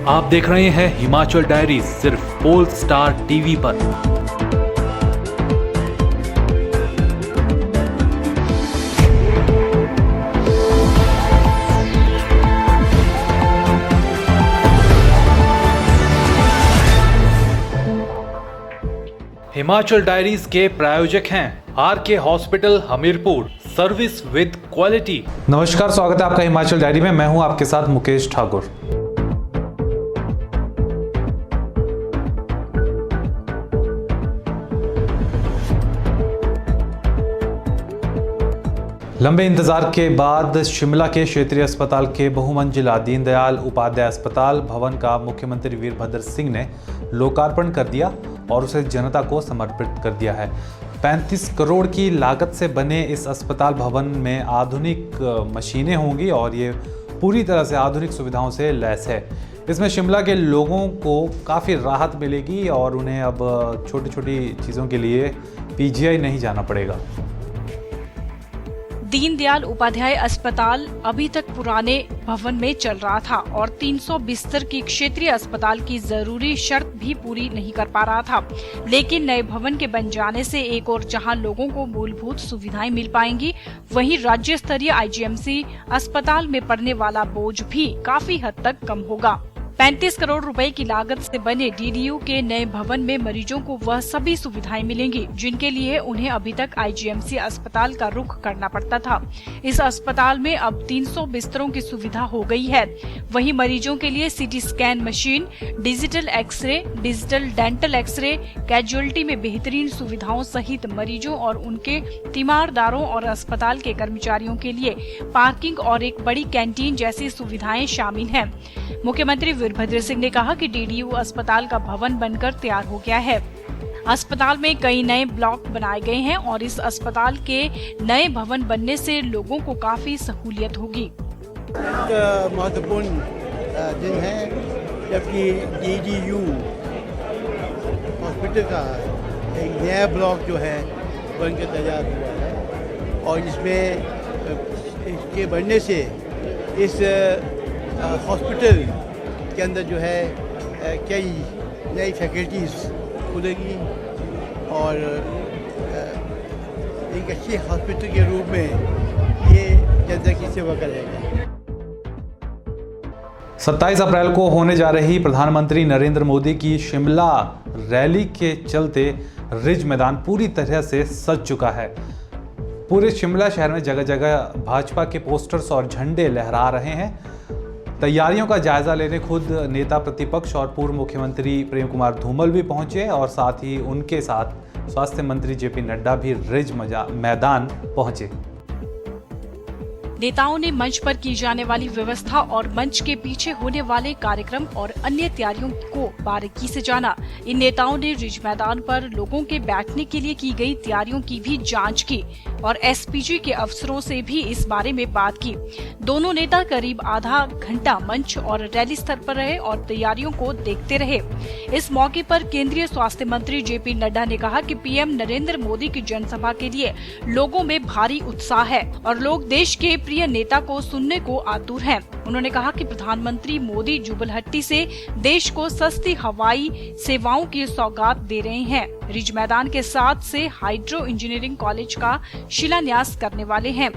आप देख रहे हैं हिमाचल डायरीज सिर्फ पोल स्टार टीवी पर। हिमाचल डायरीज के प्रायोजक हैं R K. Hospital Hamirpur, service with quality. नमस्कार, स्वागत है आपका हिमाचल डायरी में। मैं हूं आपके साथ मुकेश ठाकुर। लंबे इंतजार के बाद शिमला के क्षेत्रीय अस्पताल के बहुमंजिला दीनदयाल उपाध्याय अस्पताल भवन का मुख्यमंत्री वीरभद्र सिंह ने लोकार्पण कर दिया और उसे जनता को समर्पित कर दिया है। 35 करोड़ की लागत से बने इस अस्पताल भवन में आधुनिक मशीनें होंगी और ये पूरी तरह से आधुनिक सुविधाओं से लैस है। इसमें शिमला के लोगों को काफ़ी राहत मिलेगी और उन्हें अब छोटी छोटी चीज़ों के लिए पीजीआई नहीं जाना पड़ेगा। दीनदयाल उपाध्याय अस्पताल अभी तक पुराने भवन में चल रहा था और 300 बिस्तर की क्षेत्रीय अस्पताल की जरूरी शर्त भी पूरी नहीं कर पा रहा था। लेकिन नए भवन के बन जाने से एक और जहां लोगों को मूलभूत सुविधाएं मिल पाएंगी, वहीं राज्य स्तरीय आईजीएमसी अस्पताल में पड़ने वाला बोझ भी काफी हद तक कम होगा। 35 करोड़ रुपए की लागत से बने डीडीयू के नए भवन में मरीजों को वह सभी सुविधाएं मिलेंगी जिनके लिए उन्हें अभी तक आईजीएमसी अस्पताल का रुख करना पड़ता था। इस अस्पताल में अब 300 बिस्तरों की सुविधा हो गई है। वहीं मरीजों के लिए CT scan machine, digital x ray, digital dental x ray, casualty में बेहतरीन सुविधाओं सहित मरीजों और उनके तीमारदारों और अस्पताल के कर्मचारियों के लिए पार्किंग और एक बड़ी कैंटीन जैसी सुविधाएं शामिल हैं। मुख्यमंत्री वीरभद्र सिंह ने कहा कि डीडीयू अस्पताल का भवन बनकर तैयार हो गया है। अस्पताल में कई नए ब्लॉक बनाए गए हैं और इस अस्पताल के नए भवन बनने से लोगों को काफी सहूलियत होगी। एक महत्वपूर्ण दिन है जबकि डीडीयू हॉस्पिटल का एक नया ब्लॉक जो है बनकर तैयार हुआ है और इसमें इसके बनने से इस हॉस्पिटल के अंदर जो है कई नई फैकल्टीज़ खुलेगी और एक अच्छी हॉस्पिटल के रूप में ये जनता की सेवा करेगा। 27 अप्रैल को होने जा रही प्रधानमंत्री नरेंद्र मोदी की शिमला रैली के चलते रिज मैदान पूरी तरह से सज चुका है। पूरे शिमला शहर में जगह जगह भाजपा के पोस्टर्स और झंडे लहरा रहे हैं। तैयारियों का जायजा लेने खुद नेता प्रतिपक्ष और पूर्व मुख्यमंत्री प्रेम कुमार धूमल भी पहुंचे और साथ ही उनके साथ स्वास्थ्य मंत्री जेपी नड्डा भी रिज मैदान पहुंचे। नेताओं ने मंच पर की जाने वाली व्यवस्था और मंच के पीछे होने वाले कार्यक्रम और अन्य तैयारियों को बारीकी से जाना। इन नेताओं ने रिज मैदान पर लोगों के बैठने के लिए की गई तैयारियों की भी जांच की और एसपीजी के अफसरों से भी इस बारे में बात की। दोनों नेता करीब आधा घंटा मंच और रैली स्थल पर रहे और तैयारियों को देखते रहे। इस मौके पर केंद्रीय स्वास्थ्य मंत्री जेपी नड्डा ने कहा कि पीएम नरेंद्र मोदी की जनसभा के लिए लोगों में भारी उत्साह है और लोग देश के प्रिय नेता को सुनने को आतुर हैं। उन्होंने कहा कि प्रधानमंत्री मोदी जुबलहट्टी से देश को सस्ती हवाई सेवाओं की सौगात दे रहे हैं। रिज मैदान के साथ से हाइड्रो इंजीनियरिंग कॉलेज का शिलान्यास करने वाले हैं।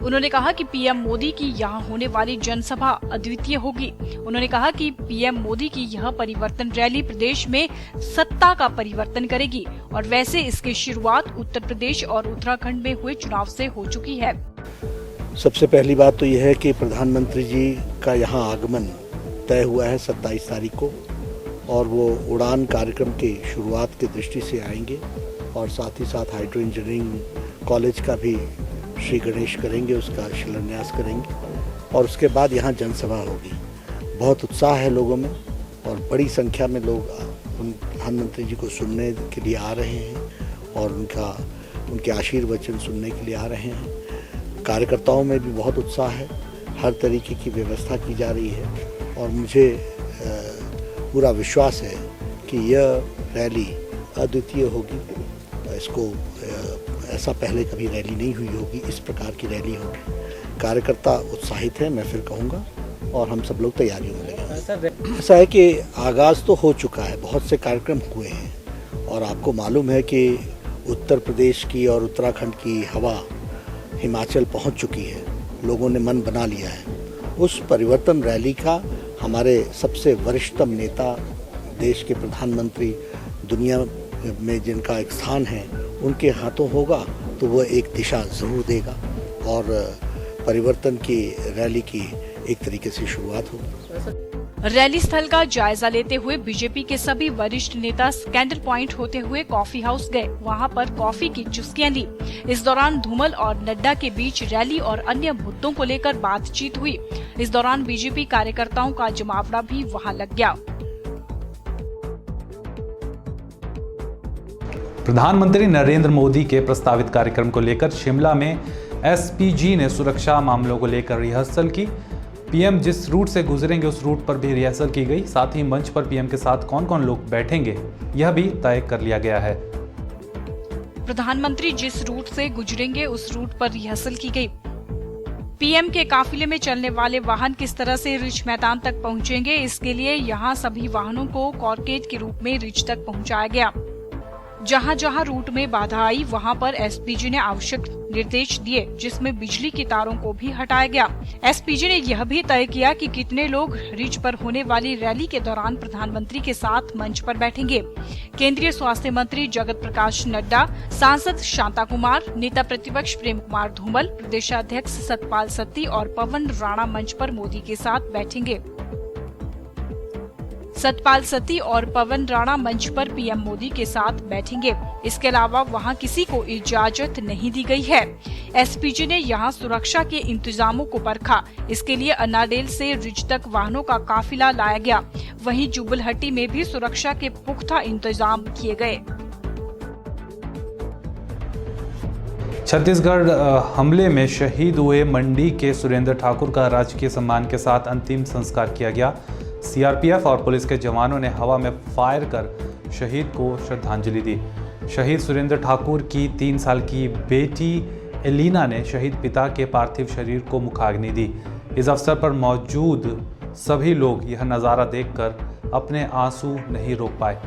उन्होंने कहा कि पीएम मोदी की यहाँ होने वाली जनसभा अद्वितीय होगी। उन्होंने कहा कि पीएम मोदी की यह परिवर्तन रैली प्रदेश में सत्ता का परिवर्तन करेगी और वैसे इसकी शुरुआत उत्तर प्रदेश और उत्तराखंड में हुए चुनाव से हो चुकी है। सबसे पहली बात तो यह है कि प्रधानमंत्री जी का यहाँ आगमन तय हुआ है 27 तारीख को और वो उड़ान कार्यक्रम की शुरुआत की दृष्टि से आएंगे और साथ ही साथ हाइड्रो इंजीनियरिंग कॉलेज का भी श्री गणेश करेंगे, उसका शिलान्यास करेंगे और उसके बाद यहाँ जनसभा होगी। बहुत उत्साह है लोगों में और बड़ी संख्या में लोग प्रधानमंत्री जी को सुनने के लिए आ रहे हैं और उनके आशीर्वचन सुनने के लिए आ रहे हैं। कार्यकर्ताओं में भी बहुत उत्साह है, हर तरीके की व्यवस्था की जा रही है और मुझे पूरा विश्वास है कि यह रैली अद्वितीय होगी। इसको ऐसा पहले कभी रैली नहीं हुई होगी, इस प्रकार की रैली होगी। कार्यकर्ता उत्साहित है, मैं फिर कहूँगा, और हम सब लोग तैयारियों में लगे। ऐसा है कि आगाज़ तो हो चुका है, बहुत से कार्यक्रम हुए हैं और आपको मालूम है कि उत्तर प्रदेश की और उत्तराखंड की हवा हिमाचल पहुंच चुकी है, लोगों ने मन बना लिया है। उस परिवर्तन रैली का हमारे सबसे वरिष्ठतम नेता, देश के प्रधानमंत्री, दुनिया में जिनका एक स्थान है, उनके हाथों होगा तो वह एक दिशा ज़रूर देगा और परिवर्तन की रैली की एक तरीके से शुरुआत होगी। रैली स्थल का जायजा लेते हुए बीजेपी के सभी वरिष्ठ नेता स्कैंडल पॉइंट होते हुए कॉफी हाउस गए, वहां पर कॉफी की चुस्कियां ली। इस दौरान धूमल और नड्डा के बीच रैली और अन्य मुद्दों को लेकर बातचीत हुई। इस दौरान बीजेपी कार्यकर्ताओं का जमावड़ा भी वहां लग गया। प्रधानमंत्री नरेंद्र मोदी के प्रस्तावित कार्यक्रम को लेकर शिमला में एसपीजी ने सुरक्षा मामलों को लेकर रिहर्सल की। पीएम जिस रूट से गुजरेंगे उस रूट पर भी रिहर्सल की गई। साथ ही मंच पर पीएम के साथ कौन कौन लोग बैठेंगे यह भी तय कर लिया गया है। प्रधानमंत्री जिस रूट से गुजरेंगे उस रूट पर रिहर्सल की गई। पीएम के काफिले में चलने वाले वाहन किस तरह से रिज मैदान तक पहुंचेंगे, इसके लिए यहां सभी वाहनों को कॉर्केज के रूप में रिज तक पहुंचाया गया। जहां जहां रूट में बाधा आई वहां पर एसपीजी ने आवश्यक निर्देश दिए, जिसमें बिजली की तारों को भी हटाया गया। एसपीजी ने यह भी तय किया कि कितने लोग रिज पर होने वाली रैली के दौरान प्रधानमंत्री के साथ मंच पर बैठेंगे। केंद्रीय स्वास्थ्य मंत्री जगत प्रकाश नड्डा, सांसद शांता कुमार, नेता प्रतिपक्ष प्रेम कुमार धूमल, प्रदेशाध्यक्ष सतपाल सत्ती और पवन राणा मंच पर मोदी के साथ बैठेंगे। सतपाल सत्ती और पवन राणा मंच पर पीएम मोदी के साथ बैठेंगे। इसके अलावा वहां किसी को इजाजत नहीं दी गई है। एसपीजी ने यहां सुरक्षा के इंतजामों को परखा। इसके लिए अनाडेल से रिज तक वाहनों का काफिला लाया गया। वहीं जुबलहट्टी में भी सुरक्षा के पुख्ता इंतजाम किए गए। छत्तीसगढ़ हमले में शहीद हुए मंडी के सुरेंद्र ठाकुर का राजकीय सम्मान के साथ अंतिम संस्कार किया गया। सीआरपीएफ और पुलिस के जवानों ने हवा में फायर कर शहीद को श्रद्धांजलि दी। शहीद सुरेंद्र ठाकुर की 3 साल की बेटी एलिना ने शहीद पिता के पार्थिव शरीर को मुखाग्नि दी। इस अवसर पर मौजूद सभी लोग यह नज़ारा देखकर अपने आंसू नहीं रोक पाए।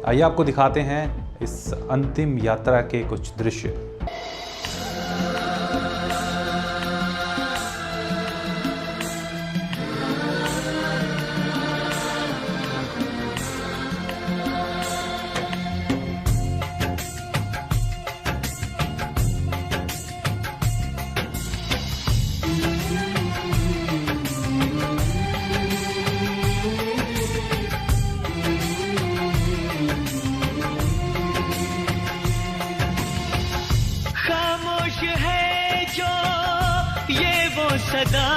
आइए आपको दिखाते हैं इस अंतिम यात्रा के कुछ दृश्य। सदा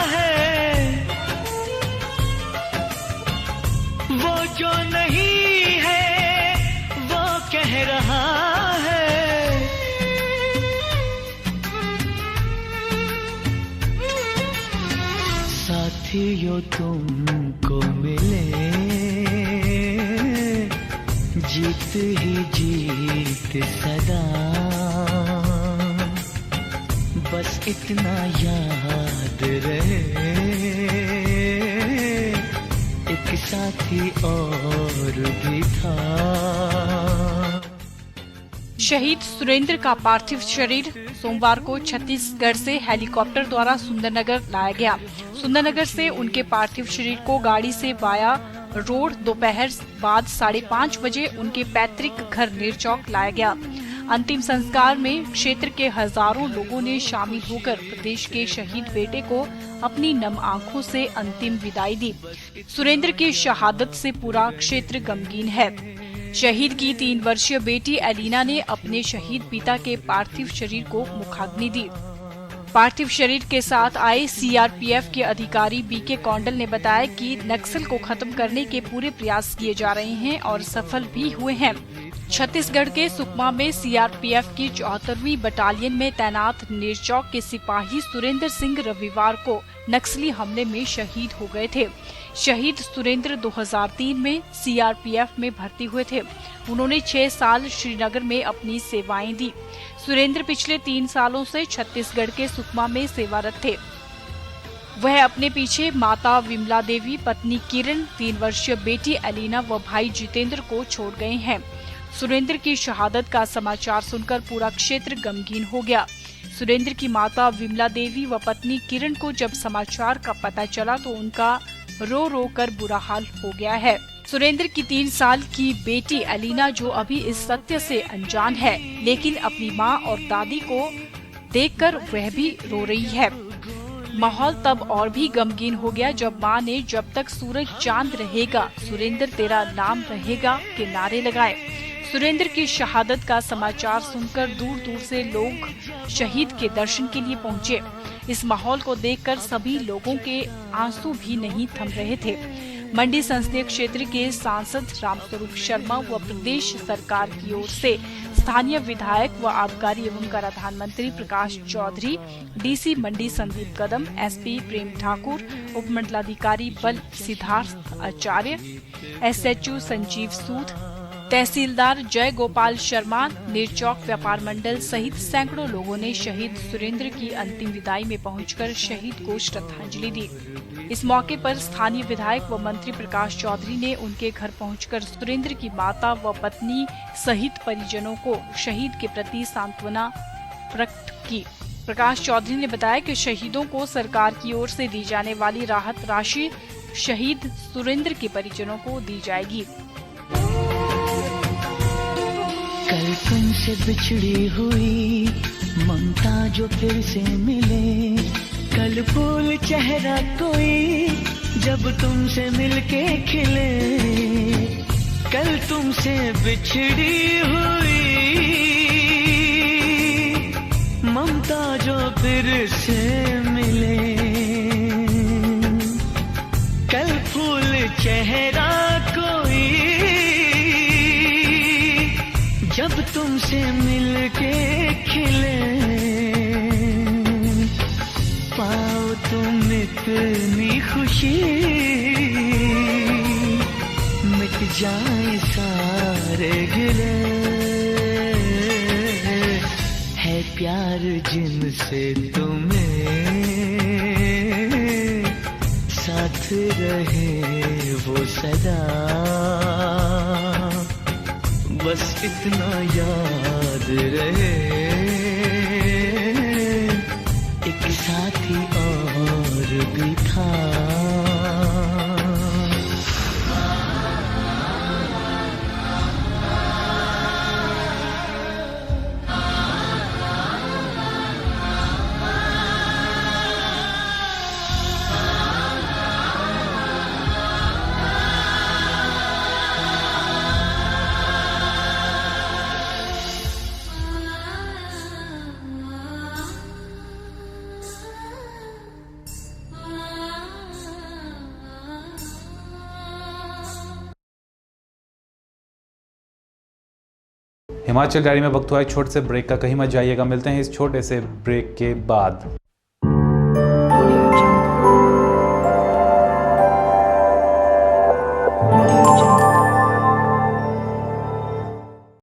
है वो जो नहीं है वो कह रहा है। साथियों तुमको मिले जीत ही जीत सदा, बस इतना याद रहे एक साथी और भी था। शहीद सुरेंद्र का पार्थिव शरीर सोमवार को छत्तीसगढ़ से हेलीकॉप्टर द्वारा सुंदरनगर लाया गया। सुंदरनगर से उनके पार्थिव शरीर को गाड़ी से वाया रोड दोपहर बाद 5:30 बजे उनके पैतृक घर निरचौक लाया गया। अंतिम संस्कार में क्षेत्र के हजारों लोगों ने शामिल होकर प्रदेश के शहीद बेटे को अपनी नम आंखों से अंतिम विदाई दी। सुरेंद्र की शहादत से पूरा क्षेत्र गमगीन है। शहीद की 3 वर्षीय बेटी एलिना ने अपने शहीद पिता के पार्थिव शरीर को मुखाग्नि दी। पार्थिव शरीर के साथ आए सीआरपीएफ के अधिकारी बीके कौंडल ने बताया कि नक्सल को खत्म करने के पूरे प्रयास किए जा रहे हैं और सफल भी हुए हैं। छत्तीसगढ़ के सुकमा में सीआरपीएफ की 74वीं बटालियन में तैनात निरचौक के सिपाही सुरेंद्र सिंह रविवार को नक्सली हमले में शहीद हो गए थे। शहीद सुरेंद्र 2003 में सीआरपीएफ में भर्ती हुए थे। उन्होंने 6 साल श्रीनगर में अपनी सेवाएं दी। सुरेंद्र पिछले 3 सालों से छत्तीसगढ़ के सुकमा में सेवारत थे। वह अपने पीछे माता विमला देवी, पत्नी किरण, 3 वर्षीय बेटी एलिना व भाई जितेंद्र को छोड़ गए हैं। सुरेंद्र की शहादत का समाचार सुनकर पूरा क्षेत्र गमगीन हो गया। सुरेंद्र की माता विमला देवी व पत्नी किरण को जब समाचार का पता चला तो उनका रो रो कर बुरा हाल हो गया है। सुरेंद्र की 3 साल की बेटी एलिना, जो अभी इस सत्य से अनजान है, लेकिन अपनी मां और दादी को देखकर वह भी रो रही है। माहौल तब और भी गमगीन हो गया जब मां ने "जब तक सूरज चांद रहेगा, सुरेंद्र तेरा नाम रहेगा" के नारे लगाए। सुरेंद्र की शहादत का समाचार सुनकर दूर दूर से लोग शहीद के दर्शन के लिए पहुंचे। इस माहौल को देखकर सभी लोगों के आंसू भी नहीं थम रहे थे। मंडी संसदीय क्षेत्र के सांसद रामस्वरूप शर्मा व प्रदेश सरकार की ओर से स्थानीय विधायक व आबकारी एवं कराधान मंत्री प्रकाश चौधरी, डीसी मंडी संदीप कदम, एसपी प्रेम ठाकुर, उपमंडलाधिकारी बल सिद्धार्थ आचार्य, एसएचओ संजीव सूद, तहसीलदार जय गोपाल शर्मा, निरचौक व्यापार मंडल सहित सैकड़ों लोगों ने शहीद सुरेंद्र की अंतिम विदाई में पहुंचकर शहीद को श्रद्धांजलि दी। इस मौके पर स्थानीय विधायक व मंत्री प्रकाश चौधरी ने उनके घर पहुंचकर सुरेंद्र की माता व पत्नी सहित परिजनों को शहीद के प्रति सांत्वना प्रकट की। प्रकाश चौधरी ने बताया कि शहीदों को सरकार की ओर से दी जाने वाली राहत राशि शहीद सुरेंद्र के परिजनों को दी जाएगी। कल तुमसे बिछड़ी हुई ममता जो फिर से मिले, कल फूल चेहरा कोई जब तुमसे मिलके खिले, कल तुमसे बिछड़ी हुई ममता जो फिर से मिले, कल फूल चेहरा कोई जब तुमसे मिलके खिले, पाओ तुम इतनी खुशी, मिट जाए सारे गिले, है प्यार जिनसे तुम्हें साथ रहे वो सदा, बस इतना याद रहे एक साथी और भी था। हिमाचल डायरी में वक्त हुआ है छोटे से ब्रेक का, कहीं मत जाइएगा। मिलते हैं इस छोटे से ब्रेक के बाद।